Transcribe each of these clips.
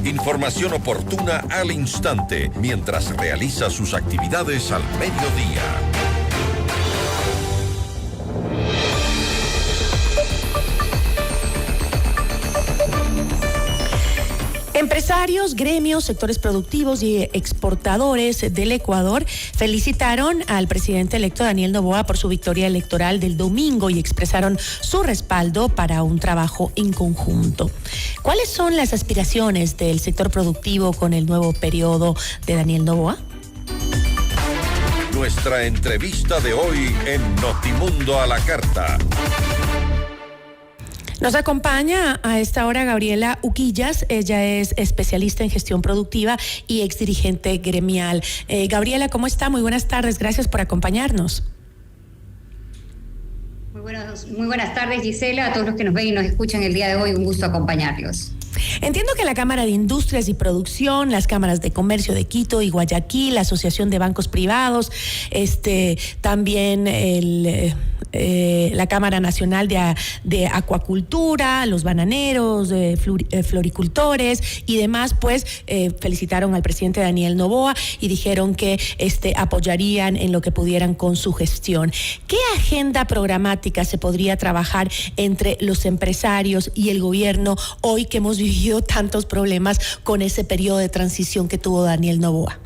Información oportuna al instante mientras realiza sus actividades al mediodía. Empresarios, gremios, sectores productivos y exportadores del Ecuador felicitaron al presidente electo Daniel Noboa por su victoria electoral del domingo y expresaron su respaldo para un trabajo en conjunto. ¿Cuáles son las aspiraciones del sector productivo con el nuevo periodo de Daniel Noboa? Nuestra entrevista de hoy en Notimundo a la Carta. Nos acompaña a esta hora Gabriela Uquillas. Ella es especialista en gestión productiva y exdirigente gremial. Gabriela, ¿cómo está? Muy buenas tardes. Gracias por acompañarnos. Muy buenas tardes, Gisela, a todos los que nos ven y nos escuchan el día de hoy. Un gusto acompañarlos. Entiendo que la Cámara de Industrias y Producción, las cámaras de comercio de Quito y Guayaquil, la Asociación de Bancos Privados, también la Cámara Nacional de Acuacultura, los bananeros, floricultores y demás, pues felicitaron al presidente Daniel Noboa y dijeron que apoyarían en lo que pudieran con su gestión. ¿Qué agenda programática se podría trabajar entre los empresarios y el gobierno hoy que hemos vivido tantos problemas con ese periodo de transición que tuvo Daniel Noboa?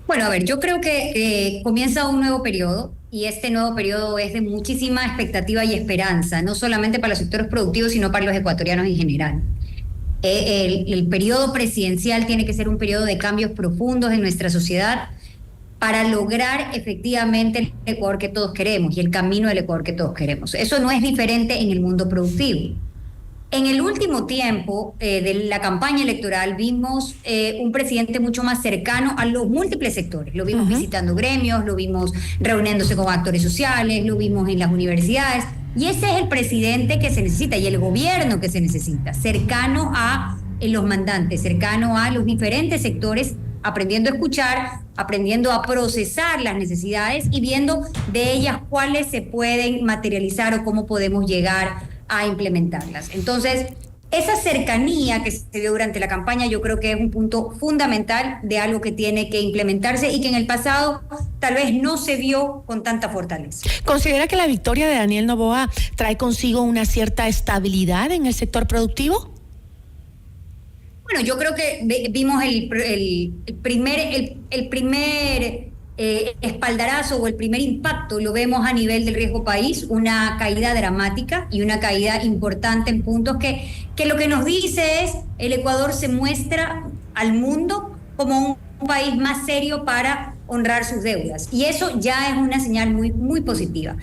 Bueno, a ver, yo creo que comienza un nuevo periodo y este nuevo periodo es de muchísima expectativa y esperanza, no solamente para los sectores productivos, sino para los ecuatorianos en general. El periodo presidencial tiene que ser un periodo de cambios profundos en nuestra sociedad para lograr efectivamente el Ecuador que todos queremos y el camino del Ecuador que todos queremos. Eso no es diferente en el mundo productivo. En el último tiempo de la campaña electoral vimos un presidente mucho más cercano a los múltiples sectores. Lo vimos visitando gremios, lo vimos reuniéndose con actores sociales, lo vimos en las universidades. Y ese es el presidente que se necesita y el gobierno que se necesita, cercano a los mandantes, cercano a los diferentes sectores, aprendiendo a escuchar, aprendiendo a procesar las necesidades y viendo de ellas cuáles se pueden materializar o cómo podemos llegar a implementarlas. Entonces, esa cercanía que se dio durante la campaña yo creo que es un punto fundamental de algo que tiene que implementarse y que en el pasado tal vez no se vio con tanta fortaleza. ¿Considera que la victoria de Daniel Noboa trae consigo una cierta estabilidad en el sector productivo? Bueno, yo creo que vimos el primer espaldarazo o el primer impacto lo vemos a nivel del riesgo país, una caída dramática y una caída importante en puntos que lo que nos dice es el Ecuador se muestra al mundo como un país más serio para honrar sus deudas y eso ya es una señal muy, muy positiva.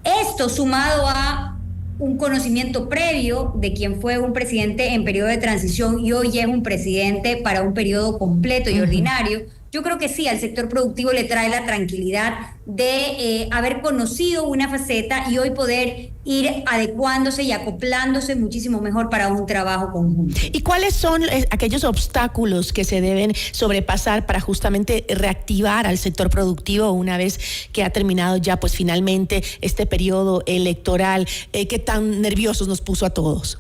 Esto sumado a un conocimiento previo de quien fue un presidente en periodo de transición y hoy es un presidente para un periodo completo y ordinario, yo creo que sí, al sector productivo le trae la tranquilidad de haber conocido una faceta y hoy poder ir adecuándose y acoplándose muchísimo mejor para un trabajo conjunto. ¿Y cuáles son aquellos obstáculos que se deben sobrepasar para justamente reactivar al sector productivo una vez que ha terminado ya pues finalmente este periodo electoral que tan nerviosos nos puso a todos?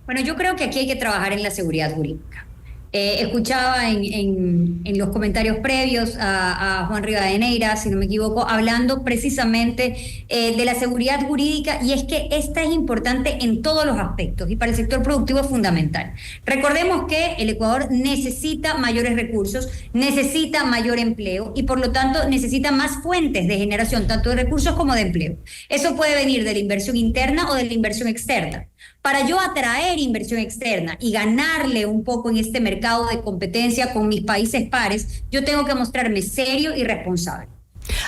Bueno, yo creo que aquí hay que trabajar en la seguridad jurídica. Escuchaba en los comentarios previos a Juan Rivadeneira, si no me equivoco, hablando precisamente de la seguridad jurídica y es que esta es importante en todos los aspectos y para el sector productivo es fundamental. Recordemos que el Ecuador necesita mayores recursos, necesita mayor empleo y por lo tanto necesita más fuentes de generación, tanto de recursos como de empleo. Eso puede venir de la inversión interna o de la inversión externa. Para yo atraer inversión externa y ganarle un poco en este mercado de competencia con mis países pares, yo tengo que mostrarme serio y responsable.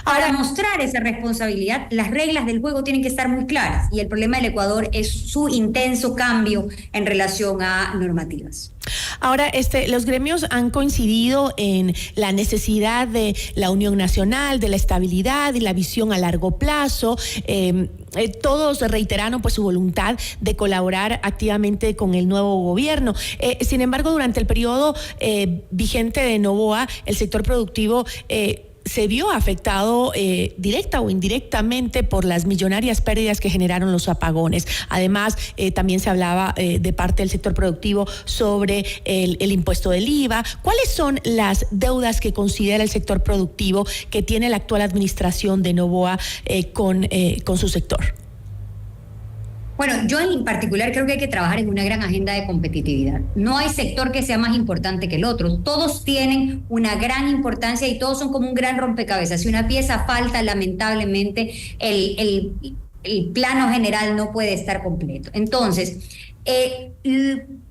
Para mostrar esa responsabilidad, las reglas del juego tienen que estar muy claras y el problema del Ecuador es su intenso cambio en relación a normativas. Ahora, los gremios han coincidido en la necesidad de la unión nacional, de la estabilidad y la visión a largo plazo. Todos reiteraron pues su voluntad de colaborar activamente con el nuevo gobierno. Sin embargo, durante el periodo vigente de Noboa, el sector productivo se vio afectado directa o indirectamente por las millonarias pérdidas que generaron los apagones. Además, también se hablaba de parte del sector productivo sobre el impuesto del IVA. ¿Cuáles son las deudas que considera el sector productivo que tiene la actual administración de Noboa con su sector? Bueno, yo en particular creo que hay que trabajar en una gran agenda de competitividad. No hay sector que sea más importante que el otro. Todos tienen una gran importancia y todos son como un gran rompecabezas. Si una pieza falta, lamentablemente, el plano general no puede estar completo. Entonces,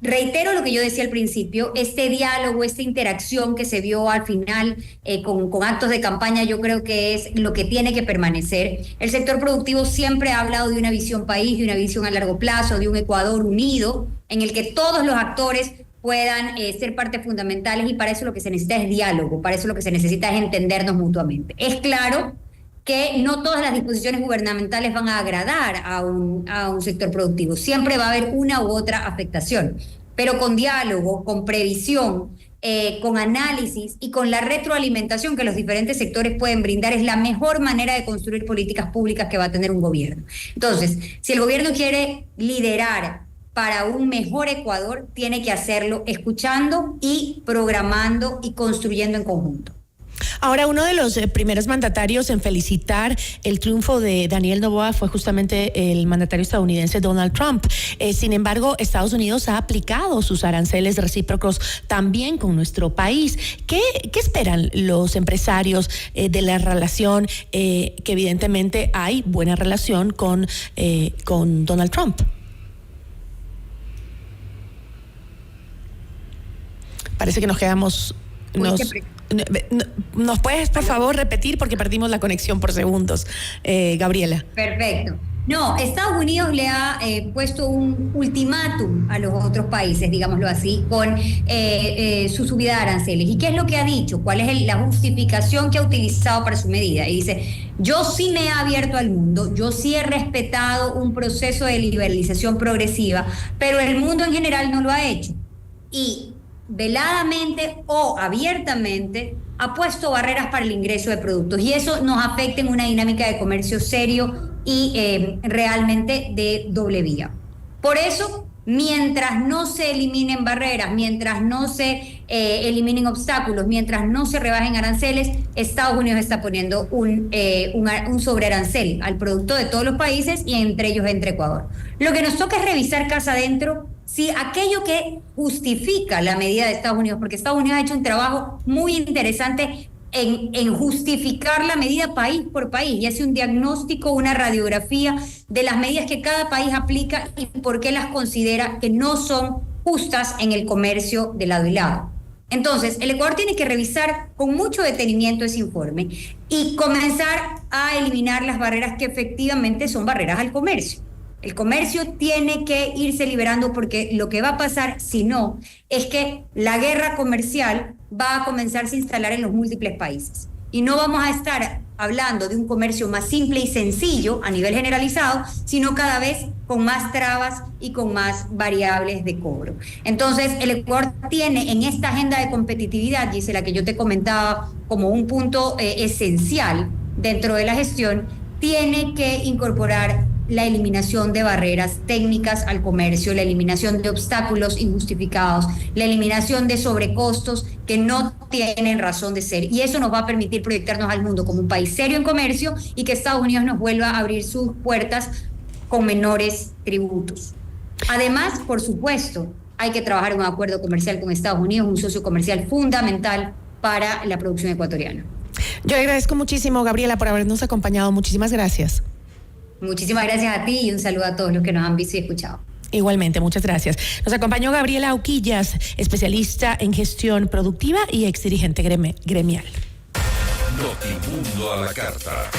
reitero lo que yo decía al principio, este diálogo, esta interacción que se vio al final con actos de campaña, yo creo que es lo que tiene que permanecer. El sector productivo siempre ha hablado de una visión país, de una visión a largo plazo, de un Ecuador unido, en el que todos los actores puedan ser partes fundamentales, y para eso lo que se necesita es diálogo, para eso lo que se necesita es entendernos mutuamente. Es claro que no todas las disposiciones gubernamentales van a agradar a un sector productivo. Siempre va a haber una u otra afectación, pero con diálogo, con previsión, con análisis y con la retroalimentación que los diferentes sectores pueden brindar es la mejor manera de construir políticas públicas que va a tener un gobierno. Entonces, si el gobierno quiere liderar para un mejor Ecuador, tiene que hacerlo escuchando y programando y construyendo en conjunto. Ahora, uno de los primeros mandatarios en felicitar el triunfo de Daniel Noboa fue justamente el mandatario estadounidense Donald Trump. Sin embargo, Estados Unidos ha aplicado sus aranceles recíprocos también con nuestro país. ¿Qué esperan los empresarios de la relación, que evidentemente hay buena relación con Donald Trump? Parece que nos quedamos... ¿Nos puedes, por favor, repetir? Porque perdimos la conexión por segundos, Gabriela. Perfecto. No, Estados Unidos le ha puesto un ultimátum a los otros países, digámoslo así, con su subida de aranceles. ¿Y qué es lo que ha dicho? ¿Cuál es la justificación que ha utilizado para su medida? Y dice, yo sí me he abierto al mundo, yo sí he respetado un proceso de liberalización progresiva, pero el mundo en general no lo ha hecho. Y veladamente o abiertamente ha puesto barreras para el ingreso de productos, y eso nos afecta en una dinámica de comercio serio y realmente de doble vía. Por eso, mientras no se eliminen barreras, mientras no se eliminen obstáculos, mientras no se rebajen aranceles, Estados Unidos está poniendo un sobrearancel al producto de todos los países, y entre ellos entre Ecuador. Lo que nos toca es revisar casa adentro si aquello que justifica la medida de Estados Unidos, porque Estados Unidos ha hecho un trabajo muy interesante en justificar la medida país por país, y hace un diagnóstico, una radiografía de las medidas que cada país aplica y por qué las considera que no son justas en el comercio de lado y lado. Entonces, el Ecuador tiene que revisar con mucho detenimiento ese informe y comenzar a eliminar las barreras que efectivamente son barreras al comercio. El comercio tiene que irse liberando, porque lo que va a pasar, si no, es que la guerra comercial va a comenzarse a instalar en los múltiples países. Y no vamos a estar hablando de un comercio más simple y sencillo a nivel generalizado, sino cada vez con más trabas y con más variables de cobro. Entonces, el Ecuador tiene en esta agenda de competitividad, Gisela, que yo te comentaba como un punto esencial dentro de la gestión, tiene que incorporar la eliminación de barreras técnicas al comercio, la eliminación de obstáculos injustificados, la eliminación de sobrecostos que no tienen razón de ser. Y eso nos va a permitir proyectarnos al mundo como un país serio en comercio, y que Estados Unidos nos vuelva a abrir sus puertas con menores tributos. Además, por supuesto, hay que trabajar en un acuerdo comercial con Estados Unidos, un socio comercial fundamental para la producción ecuatoriana. Yo le agradezco muchísimo, Gabriela, por habernos acompañado. Muchísimas gracias. Muchísimas gracias a ti, y un saludo a todos los que nos han visto y escuchado. Igualmente, muchas gracias. Nos acompañó Gabriela Auquillas, especialista en gestión productiva y exdirigente gremial. Notimundo a la carta.